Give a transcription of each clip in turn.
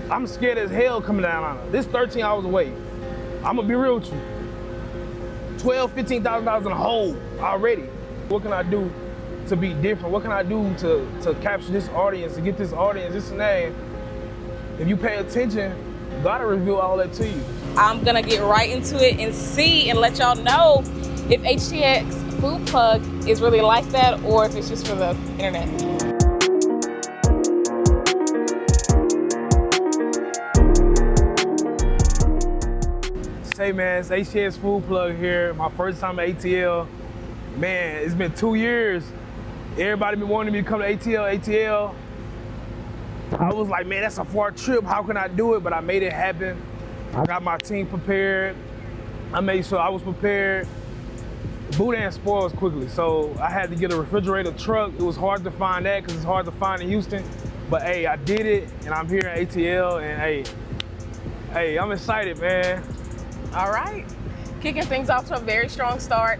I'm scared as hell coming down on her. This 13 hours away. I'm gonna be real with you. $12,000, $15,000 in the hole already. What can I do to be different? What can I do to capture this audience, to get this audience, this and that? If you pay attention, God will reveal all that to you. I'm gonna get right into it and see and let y'all know if HTX Foodplug is really like that or if it's just for the internet. Hey man, it's HTX Foodplug here. My first time at ATL. Man, it's been 2 years. Everybody been wanting me to come to ATL. I was like, man, that's a far trip. How can I do it? But I made it happen. I got my team prepared. I made sure I was prepared. Boudin spoils quickly, so I had to get a refrigerator truck. It was hard to find that because it's hard to find in Houston. But hey, I did it, and I'm here at ATL, and hey, I'm excited, man. All right, kicking things off to a very strong start.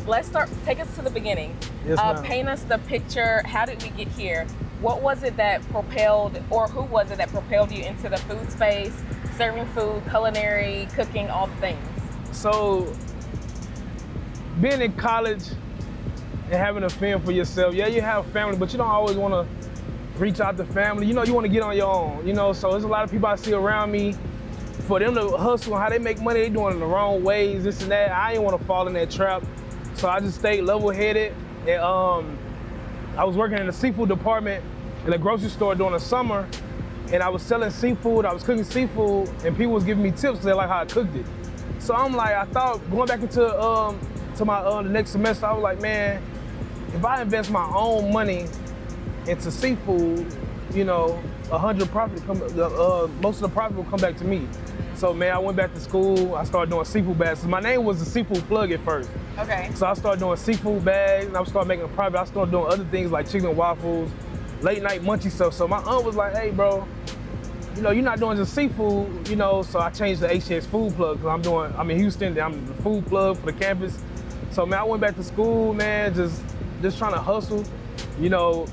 Let's start, take us to the beginning. Yes, ma'am. Paint us the picture. How did we get here? What was it that propelled, or who was it that propelled you into the food space, serving food, culinary, cooking, all the things? So, being in college and having a fend for yourself, yeah, you have family, but you don't always want to reach out to family. You know, you want to get on your own, you know, so there's a lot of people I see around me. For them to hustle and how they make money, they doing it in the wrong ways, this and that. I didn't want to fall in that trap. So I just stayed level-headed. And I was working in the seafood department in a grocery store during the summer, and I was selling seafood, I was cooking seafood, and people was giving me tips because they like how I cooked it. So I'm like, I thought going back into the next semester, I was like, man, if I invest my own money into seafood, you know, most of the profit will come back to me. So man, I went back to school, I started doing seafood bags. My name was the Seafood Plug at first. Okay. So I started doing seafood bags, and I started making a profit. I started doing other things like chicken and waffles, late night munchy stuff. So my aunt was like, hey bro, you know, you're not doing just seafood, you know, so I changed to HTX Foodplug because I'm in Houston, I'm the food plug for the campus. So man, I went back to school, man, just trying to hustle, you know,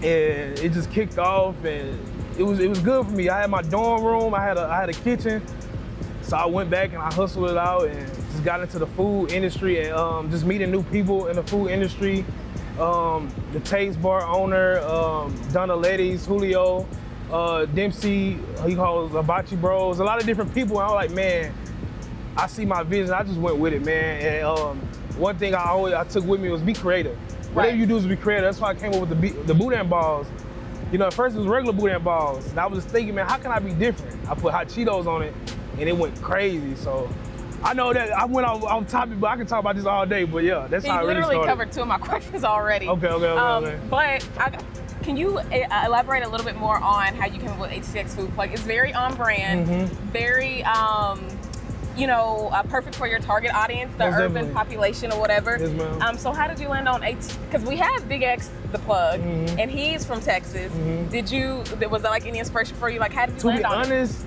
and it just kicked off, and it was good for me. I had my dorm room, I had a kitchen, so I went back and I hustled it out and just got into the food industry and just meeting new people in the food industry. The Taste Bar owner, Donna Letty's, Julio, Dempsey, he calls Hibachi Bros, a lot of different people. And I was like, man, I see my vision. I just went with it, man. And one thing I took with me was be creative. Whatever you do is be creative. That's why I came up with the Boudin balls. You know, at first it was regular Boudin balls. And I was just thinking, man, how can I be different? I put hot Cheetos on it, and it went crazy. So I know that I went off topic, but I can talk about this all day. But yeah, that's how it really started. You literally covered two of my questions already. Okay. But can you elaborate a little bit more on how you came up with HTX Foodplug? It's very on brand, very you know, perfect for your target audience, the urban population or whatever. Yes, ma'am. So how did you land on because we have Big X the Plug, and he's from Texas. Was that like any inspiration for you? Like, how did you land on it? To be honest,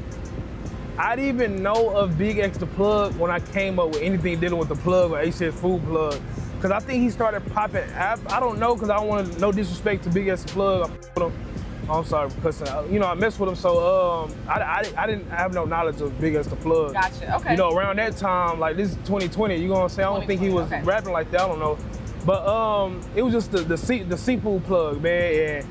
I didn't even know of Big X the Plug when I came up with anything dealing with the plug or HTX Foodplug. Because I think he started popping up. I don't know, because I don't want no disrespect to Big X the Plug. I'm sorry for cussing out. You know, I messed with him, so I didn't have no knowledge of Big X the Plug. Gotcha, okay. You know, around that time, like this is 2020, you know what I'm saying? I don't think he was rapping like that, I don't know. But it was just the seafood plug, man. And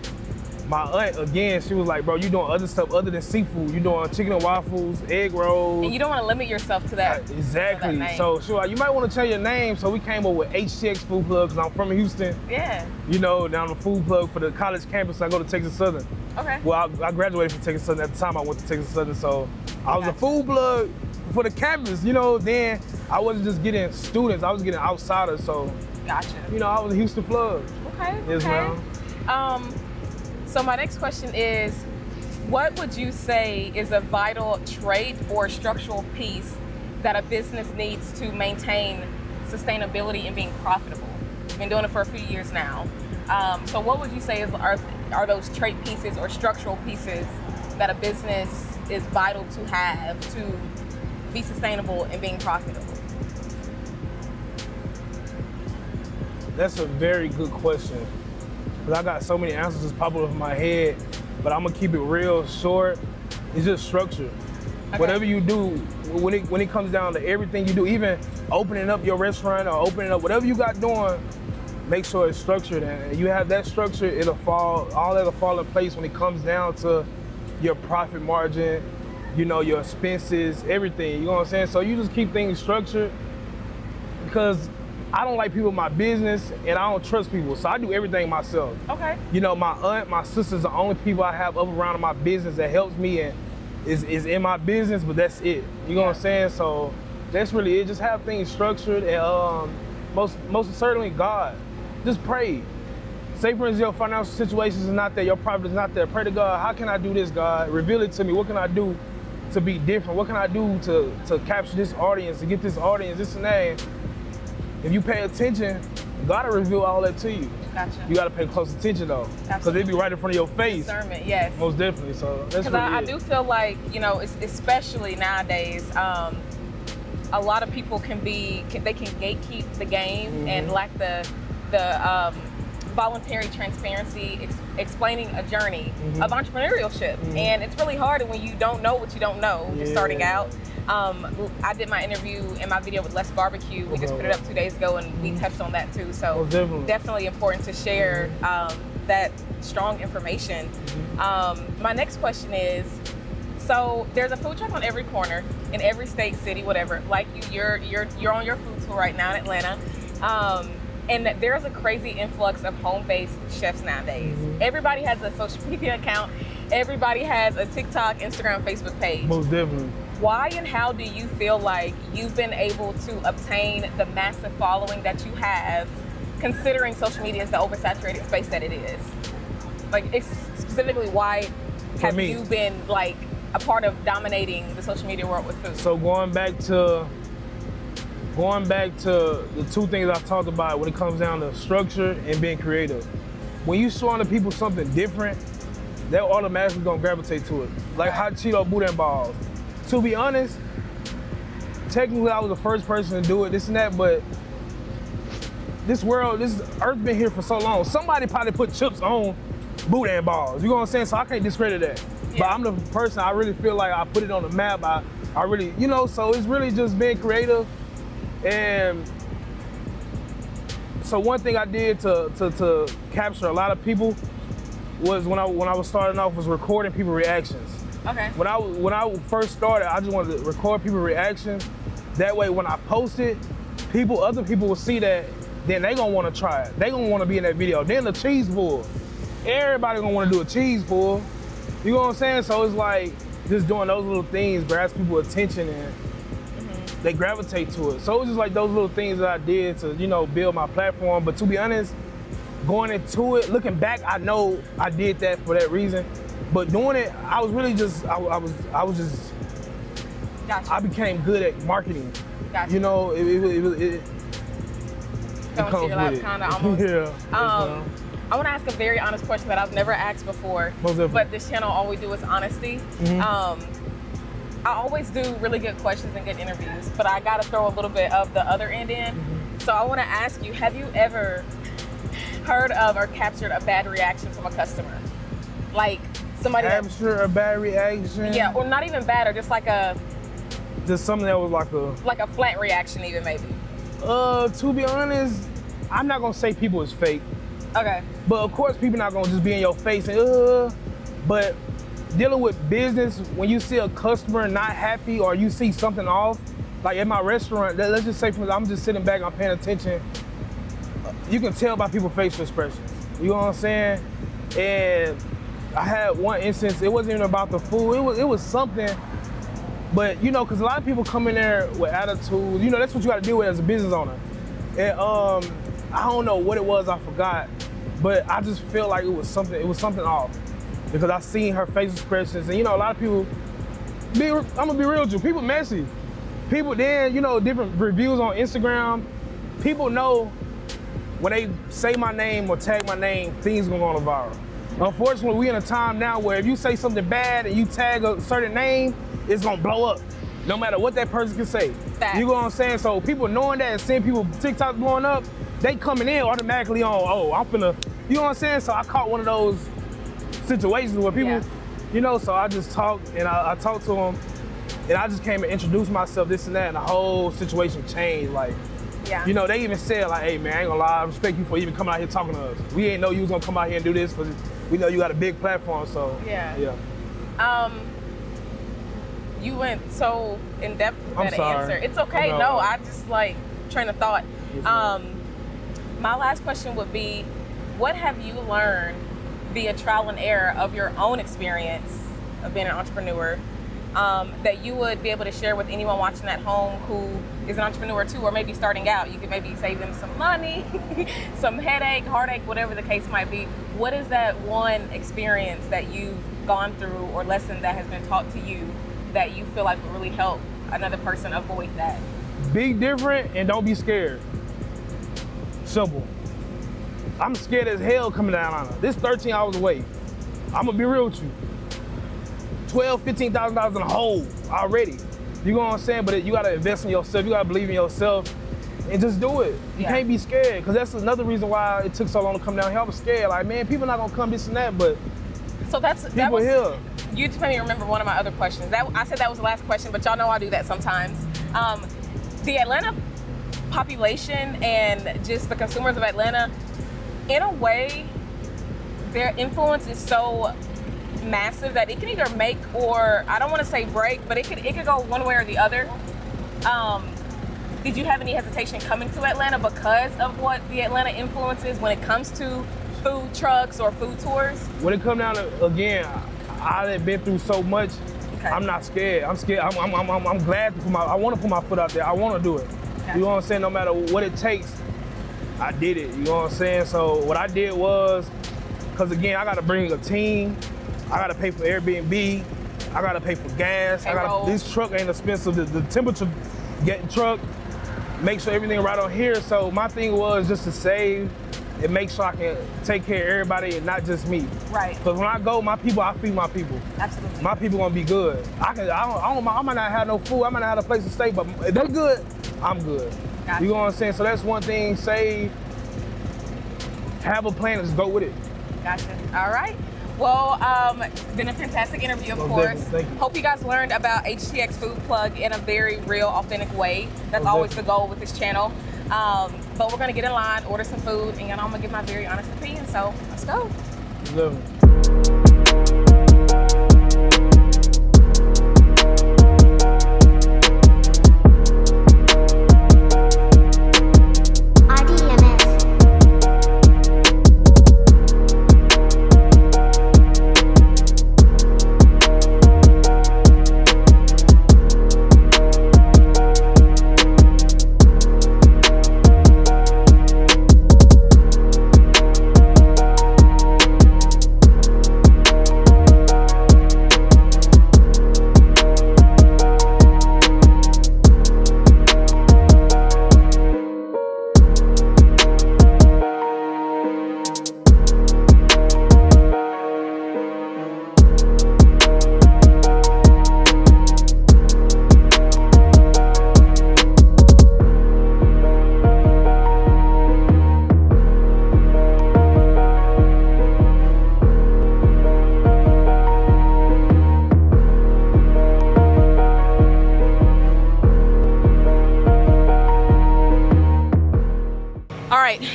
my aunt, again, she was like, bro, you doing other stuff other than seafood. You doing chicken and waffles, egg rolls. And you don't want to limit yourself to that. Exactly. That so she was like, you might want to change your name. So we came up with HTX Foodplug because I'm from Houston. Yeah. You know, now I'm a food plug for the college campus. I go to Texas Southern. Okay. Well, I graduated from Texas Southern. At the time, I went to Texas Southern. So I was a food plug for the campus, you know. Then I wasn't just getting students. I was getting outsiders. So, gotcha. You know, I was a Houston plug. Okay. Yes, ma'am. So my next question is, what would you say is a vital trait or structural piece that a business needs to maintain sustainability and being profitable? You've been doing it for a few years now. So what would you say are those trait pieces or structural pieces that a business is vital to have to be sustainable and being profitable? That's a very good question. Because I got so many answers just popping up in my head. but I'm gonna keep it real short. It's just structure. Okay. Whatever you do, when it comes down to everything you do, even opening up your restaurant or opening up whatever you got doing, make sure it's structured, and you have that structure, all that'll fall in place when it comes down to your profit margin, you know, your expenses, everything, you know what I'm saying? So you just keep things structured, because I don't like people in my business and I don't trust people, so I do everything myself. Okay. You know, my aunt, my sister's the only people I have up around in my business that helps me and is in my business, but that's it. You know what I'm saying? So that's really it. Just have things structured, and most certainly God. Just pray. Say for instance, your financial situations is not there, your profit is not there. Pray to God, how can I do this, God? Reveal it to me. What can I do to be different? What can I do to capture this audience, to get this audience, this and that? If you pay attention, God will reveal all that to you. Gotcha. You got to pay close attention though, because they be right in front of your face. Discernment, yes. Most definitely. So that's because really I do feel like, you know, especially nowadays, a lot of people they can gatekeep the game and lack the voluntary transparency, explaining a journey of entrepreneurship. And it's really hard when you don't know what you don't know, just starting out. I did my interview in my video with Let's Barbecue. We just put it up 2 days ago, and we touched on that too. So definitely important to share that strong information. My next question is, so there's a food truck on every corner in every state, city, whatever. Like you're on your food tour right now in Atlanta. And there's a crazy influx of home-based chefs nowadays. Everybody has a social media account. Everybody has a TikTok, Instagram, Facebook page. Most definitely. Why and how do you feel like you've been able to obtain the massive following that you have, considering social media is the oversaturated space that it is? Like, specifically, why have you been like a part of dominating the social media world with food? So going back to the two things I talked about when it comes down to structure and being creative. When you show other people something different, they're automatically gonna gravitate to it. Like hot Cheeto Boudin balls. To be honest, technically I was the first person to do it, this and that, but this earth been here for so long. Somebody probably put chips on Boudin balls, you know what I'm saying? So I can't discredit that. Yeah. But I'm the person, I really feel like I put it on the map. I really, you know, so it's really just being creative. And so one thing I did to capture a lot of people was when I was starting off was recording people's reactions. Okay. When I first started, I just wanted to record people's reactions. That way, when I post it, other people will see that, then they gonna want to try it. They gonna want to be in that video. Then the cheese pull. Everybody gonna want to do a cheese pull. You know what I'm saying? So it's like just doing those little things grabs people's attention and they gravitate to it. So it was just like those little things that I did to, you know, build my platform. But to be honest, going into it, looking back, I know I did that for that reason. But doing it, I was really just, I was just, Gotcha. I became good at marketing. Gotcha. You know, it comes to your lap, kind of almost. Yeah. I want to ask a very honest question that I've never asked before, but this channel, all we do is honesty. I always do really good questions and good interviews, but I got to throw a little bit of the other end in. So I want to ask you, have you ever heard of or captured a bad reaction from a customer? Like somebody Capture a bad reaction? Yeah, or not even bad, or just like just something that was like a flat reaction even maybe. To be honest, I'm not gonna say people is fake. Okay. But of course people not gonna just be in your face and but dealing with business, when you see a customer not happy or you see something off, like at my restaurant, let's just say I'm just sitting back, I'm paying attention, you can tell by people's facial expressions. You know what I'm saying? And I had one instance, it wasn't even about the food, it was something, but you know, because a lot of people come in there with attitude, you know, that's what you gotta deal with as a business owner. And I don't know what it was, I forgot, but I just feel like it was something off. Because I seen her face expressions, and you know, a lot of people, I'm gonna be real with you, people messy. People then, you know, different reviews on Instagram, people know when they say my name or tag my name, things gonna go viral. Unfortunately, we in a time now where if you say something bad and you tag a certain name, it's gonna blow up, no matter what that person can say. Facts. You know what I'm saying? So people knowing that and seeing people TikTok blowing up, they coming in automatically on, oh, I'm finna, you know what I'm saying? So I caught one of those situations where people, you know, so I just talked and I talked to them and I just came and introduced myself, this and that, and the whole situation changed. Like, you know, they even said like, hey man, I ain't gonna lie, I respect you for even coming out here talking to us. We ain't know you was gonna come out here and do this because we know you got a big platform, so yeah. You went so in depth with that sorry. answer. It's okay. No, I just like train of thought. My last question would be, what have you learned via trial and error of your own experience of being an entrepreneur that you would be able to share with anyone watching at home who is an entrepreneur too, or maybe starting out? You could maybe save them some money, some headache, heartache, whatever the case might be. What is that one experience that you've gone through or lesson that has been taught to you that you feel like would really help another person avoid that? Be different and don't be scared. Simple. I'm scared as hell coming down on it. This 13 hours away. I'm gonna be real with you. $12,000, $15,000 in the hole already. You know what I'm saying? But you gotta invest in yourself. You gotta believe in yourself and just do it. You can't be scared, because that's another reason why it took so long to come down here. I was scared. Like, man, people not gonna come this and that, but so people here. You just made me remember one of my other questions. I said that was the last question, but y'all know I do that sometimes. The Atlanta population and just the consumers of Atlanta, in a way, their influence is so massive that it can either make or, I don't want to say break, but it could go one way or the other. Did you have any hesitation coming to Atlanta because of what the Atlanta influence is when it comes to food trucks or food tours? When it come down to, again, I've been through so much. I'm not scared. I'm scared. I'm glad to I want to put my foot out there. I want to do it. You know what I'm saying? No matter what it takes, I did it. You know what I'm saying? So what I did was, because again, I got to bring a team. I got to pay for Airbnb. I got to pay for gas. This truck ain't expensive. The temperature getting truck, make sure everything right on here. So my thing was just to save and make sure I can take care of everybody and not just me. Right. Because when I go, my people, I feed my people. Absolutely. My people gonna be good. I might not have no food. I might not have a place to stay, but if they're good, I'm good. Gotcha. You know what I'm saying? So that's one thing. Save, have a plan, and just go with it. Gotcha. All right. Well, been a fantastic interview, of course. Thank you. Hope you guys learned about HTX Foodplug in a very real, authentic way. That's always the goal with this channel. But we're gonna get in line, order some food, and I'm gonna give my very honest opinion. So let's go. Love it.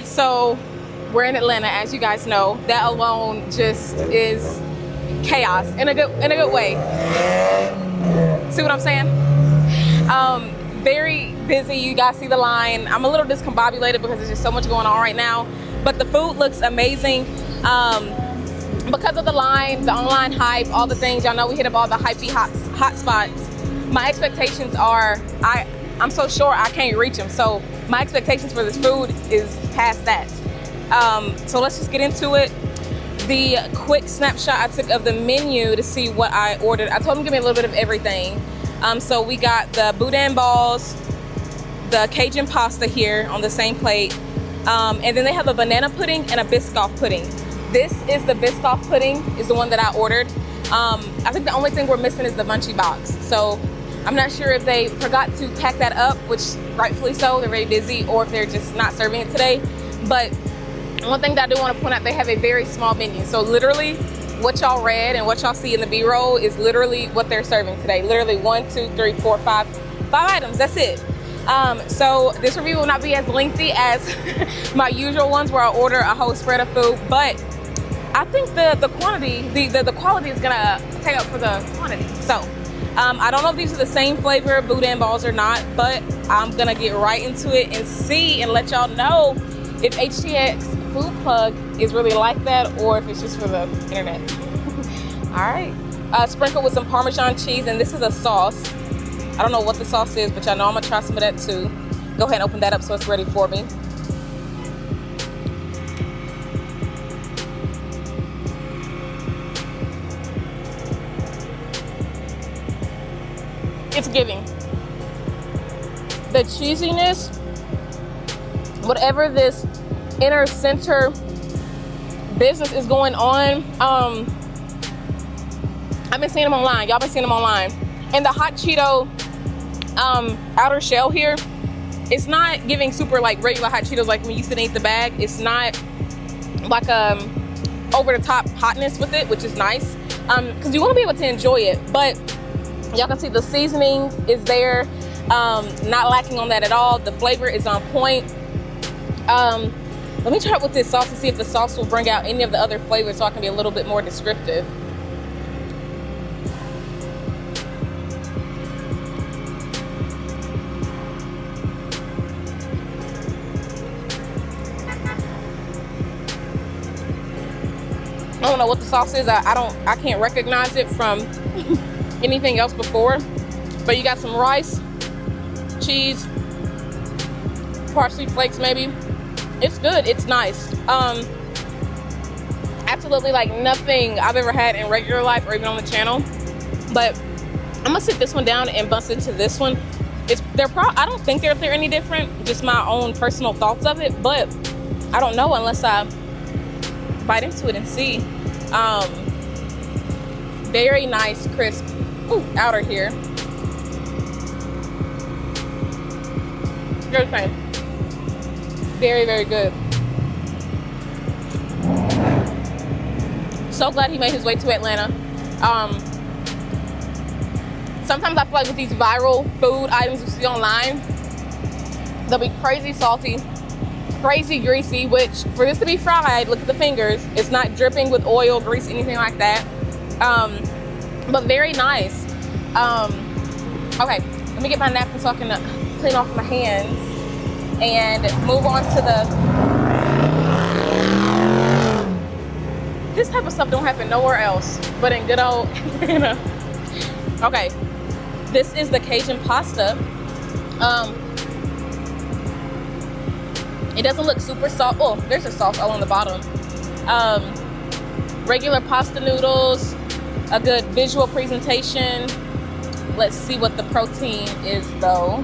So we're in Atlanta, as you guys know. That alone just is chaos in a good way. See what I'm saying? Very busy. You guys see the line. I'm a little discombobulated because there's just so much going on right now. But the food looks amazing. Because of the line, the online hype, all the things, y'all know we hit up all the hypey hot spots. My expectations are, I'm so sure I can't reach them. So my expectations for this food is past that. So let's just get into it. The quick snapshot I took of the menu to see what I ordered. I told them to give me a little bit of everything. So we got the Boudin balls, the Cajun pasta here on the same plate. And then they have a banana pudding and a Biscoff pudding. This is the Biscoff pudding, is the one that I ordered. I think the only thing we're missing is the munchie box. So I'm not sure if they forgot to pack that up, which rightfully so, they're very busy, or if they're just not serving it today. But one thing that I do want to point out, they have a very small menu. So literally, what y'all read and what y'all see in the B-roll is literally what they're serving today. Literally 1, 2, 3, 4, 5 items. That's it. So this review will not be as lengthy as my usual ones where I order a whole spread of food, but I think the quantity, the quality is gonna take up for the quantity. So I don't know if these are the same flavor Boudin balls or not, but I'm gonna get right into it and see and let y'all know if HTX Foodplug is really like that or if it's just for the internet. All right, sprinkled with some Parmesan cheese, and this is a sauce. I don't know what the sauce is, but y'all know I'm gonna try some of that too. Go ahead and open that up so it's ready for me. It's giving. The cheesiness, whatever this inner center business is going on, I've been seeing them online. Y'all been seeing them online. And the hot Cheeto outer shell here, it's not giving super like regular hot Cheetos like when you used to eat the bag. It's not like over the top hotness with it, which is nice, because you want to be able to enjoy it. But y'all can see the seasoning is there, not lacking on that at all. The flavor is on point. Let me try it with this sauce to see if the sauce will bring out any of the other flavors so I can be a little bit more descriptive. I don't know what the sauce is. I can't recognize it from anything else before. But you got some rice, cheese, parsley flakes maybe. It's good. It's nice. Absolutely like nothing I've ever had in regular life or even on the channel. But I'm gonna sit this one down and bust into this one. I don't think they're any different. Just my own personal thoughts of it. But I don't know unless I bite into it and see. Very nice, crisp outer here. Good thing. Very, very good. So glad he made his way to Atlanta. Sometimes I feel like with these viral food items you see online, they'll be crazy salty, crazy greasy, which for this to be fried, look at the fingers, it's not dripping with oil, grease, anything like that. But very nice. Okay, let me get my napkin so I can clean off my hands and move on to this type of stuff don't happen nowhere else but in good old Atlanta. Okay, this is the Cajun pasta. It doesn't look super soft. Oh, there's a sauce all on the bottom. Regular pasta noodles, a good visual presentation. Let's see what the protein is though.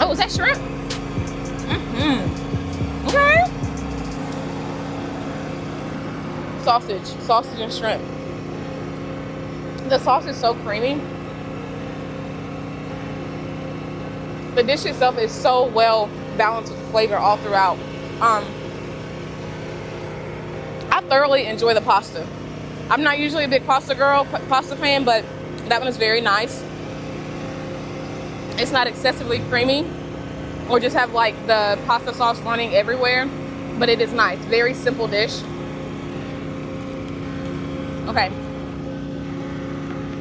Oh, is that shrimp? Okay. Sausage and shrimp. The sauce is so creamy. The dish itself is so well balanced with flavor all throughout. I thoroughly enjoy the pasta. I'm not usually a big pasta fan, but that one is very nice. It's not excessively creamy or just have like the pasta sauce running everywhere, but it is nice. Very simple dish. Okay.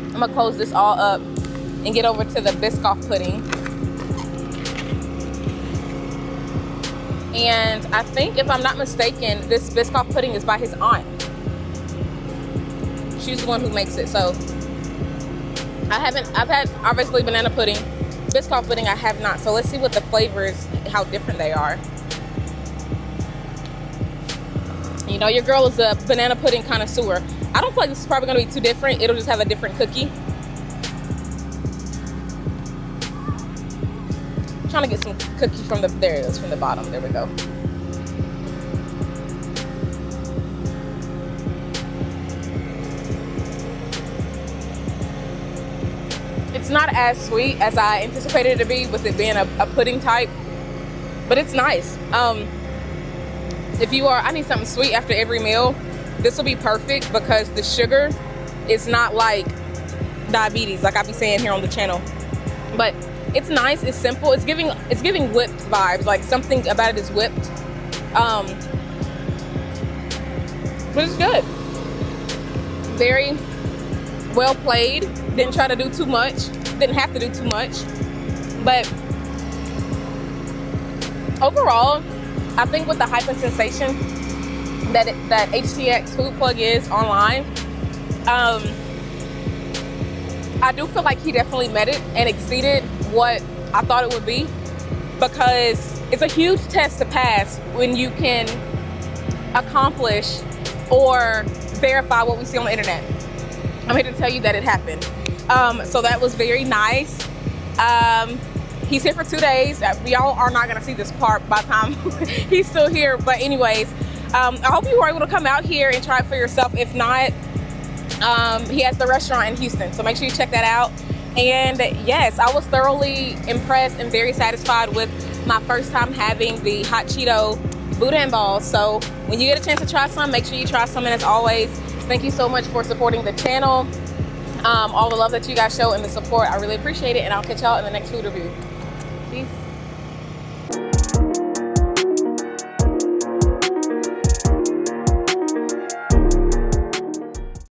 I'm gonna close this all up and get over to the Biscoff pudding. And I think, if I'm not mistaken, this Biscoff pudding is by his aunt. She's the one who makes it. So I've had obviously banana pudding. Biscoff pudding I have not. So let's see what the flavors, how different they are. You know, your girl is a banana pudding connoisseur. I don't feel like this is probably gonna be too different. It'll just have a different cookie. I'm trying to get some cookie from there it is, from the bottom. There we go. It's not as sweet as I anticipated it to be, with it being a pudding type, but it's nice. If you are, I need something sweet after every meal, this will be perfect because the sugar is not like diabetes, like I be saying here on the channel. But it's nice, it's simple, it's giving whipped vibes, like something about it is whipped. But it's good. Very well played. Didn't try to do too much. Didn't have to do too much. But overall, I think with the hype and sensation that HTX Foodplug is online, I do feel like he definitely met it and exceeded what I thought it would be, because it's a huge test to pass when you can accomplish or verify what we see on the internet. I'm here to tell you that it happened. So that was very nice. He's here for 2 days. Y'all are not gonna see this part by the time he's still here. But anyways, I hope you were able to come out here and try it for yourself. If not, he has the restaurant in Houston, so make sure you check that out. And yes, I was thoroughly impressed and very satisfied with my first time having the hot Cheeto Boudin balls. So when you get a chance to try some, make sure you try some. And as always, thank you so much for supporting the channel. All the love that you guys show and the support, I really appreciate it. And I'll catch y'all in the next food review. Peace.